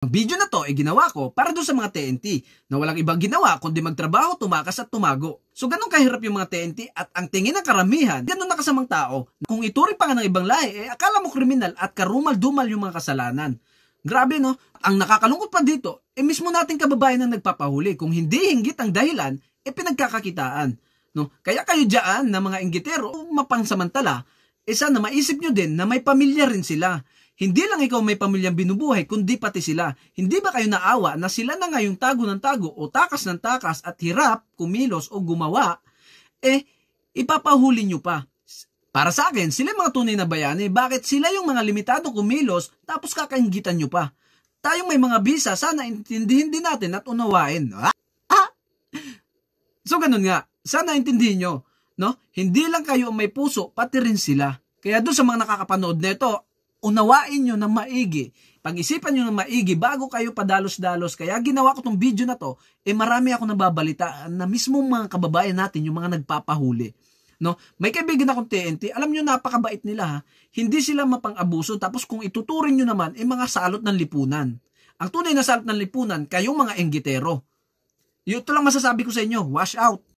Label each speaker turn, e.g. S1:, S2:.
S1: Ang video na to ay ginawa ko para doon sa mga TNT na walang ibang ginawa kundi magtrabaho, tumakas at tumago. So ganun kahirap yung mga TNT at ang tingin ng karamihan, ganun na kasamang tao. Kung ituring pa nga ng ibang lahi, akala mo kriminal at karumal-dumal yung mga kasalanan. Grabe no? Ang nakakalungkot pa dito, mismo nating kababayan na nagpapahuli. Kung hindi hinggit ang dahilan, pinagkakakitaan. No? Kaya kayo dyan na mga inggitero, mapangsamantala, sana maisip nyo din na may pamilya rin sila. Hindi lang ikaw may pamilyang binubuhay, kundi pati sila. Hindi ba kayo naawa na sila na ngayong tago ng tago o takas ng takas at hirap, kumilos o gumawa, ipapahuli nyo pa. Para sa akin, sila mga tunay na bayani. Bakit sila yung mga limitado kumilos tapos kakainggitan nyo pa? Tayong may mga bisa, sana intindihin din natin at unawain. So ganun nga, sana intindihin nyo, no? Hindi lang kayo ang may puso, pati rin sila. Kaya doon sa mga nakakapanood nito, unawain nyo ng maigi. Pag-isipan nyo ng maigi bago kayo padalos-dalos. Kaya ginawa ko tong video na to, marami ako nababalitaan na mismo mga kababayan natin, yung mga nagpapahuli. No? May kaibigan akong TNT, alam nyo napakabait nila ha. Hindi sila mapang-abuso, tapos kung ituturing nyo naman, mga salot ng lipunan. Ang tunay na salot ng lipunan, kayong mga enggitero. Ito lang masasabi ko sa inyo, wash out.